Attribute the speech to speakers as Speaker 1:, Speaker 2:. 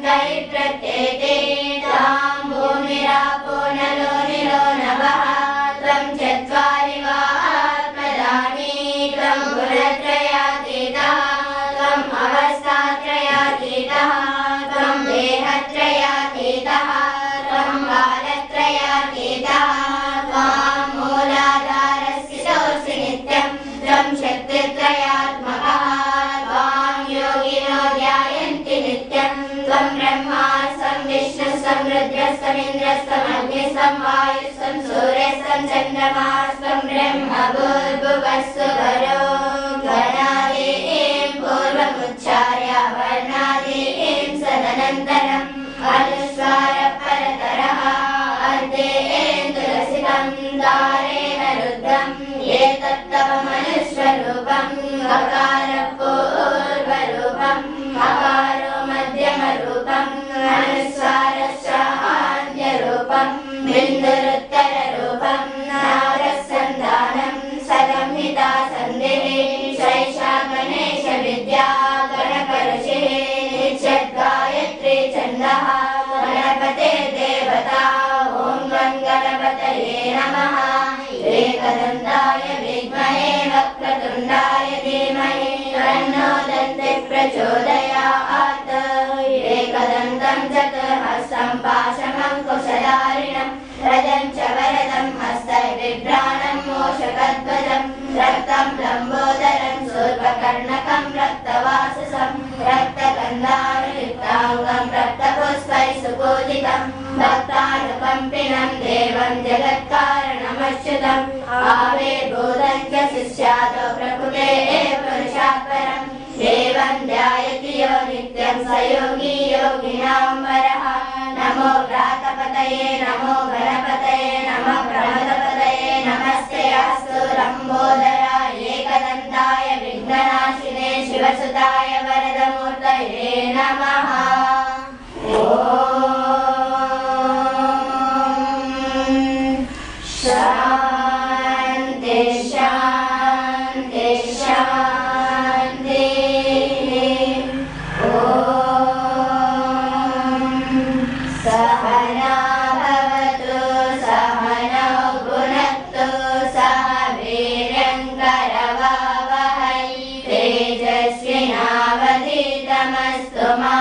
Speaker 1: तै प्रत्येते तां भूमिरापो नलो निलो नभः त्वं चत्वारि वा आत्मदानि त्वं गुणत्रयातीतः त्वम् अवस्थात्रयातीतः त्वं देहत्रयातीतः त्वं कालत्रयातीतः त्वां मूलाधारस्थितोऽसि नित्यं त्वं शक्तित्रयात्मकः त्वां योगिनो ध्यायन्ति नित्यं त्वं ब्रह्मा स्वं विष्णुः स्वं रुद्रः स्वमिन्द्रः स्वमग्निः स्वं वायुः स्वं सूर्यः स्वं चन्द्रमाः स्वं ब्रह्म भूर्भुवः स्वरो गणादीं पूर्वमुच्चार्य वर्णादीं सदनन्तरम् अनुस्वारः परतरः अर्धेन तुलसितं तारेण रुद्रम् एतत्तवमनुस्वरूपम् अकारः पूर्वरूपम् अकारो मध्यमरूपम् अनुस्वारश्च आद्यरूपम् बिन्दुरुत्तररूपम् नारसन्धानम् सगंहिता सन्धिः शैषा गणेश विद्या गणकऋषिः नित्यगायत्री छन्दः गणपते देवता ॐ गणपतये नमः एकदन्ताय विद्महे वक्रतुण्डाय धीमहि तन्नो दन्तिः प्रचोदयात् एकदन्तं चतुर्हस्तं पाशमङ्कुशधारिणं रजं च वरदं हस्तैर्बिभ्राणं मूषकध्वजं रक्तं लम्बोदरं शूर्पकर्णकं रक्तवाससं रक्तगन्धानुयुक्ताङ्गं रक्तपुष्पैः सुपूजितं भक्तानुकम्पिनं देवं जगत्कारणमच्युतम् आविर्भूतं च शिष्यादो प्रकृतेः पुरुषात् परं देवं ध्यायति यो नित्यं स योगी योगिनां वरः नमो व्रातपतये नमो गणपतये नमः प्रमदपतये नमस्ते अस्तु लम्बोदराय एकदन्ताय विघ्ननाशिने शिवसुताय वरदमूर्तये नमः ॐ शान्ति शान्ति शान्तिः ॐ सहना भवतु सहनौ भुनक्तु सह वीर्यङ्करवावहै तेजस्विनावधीतमस्तु मा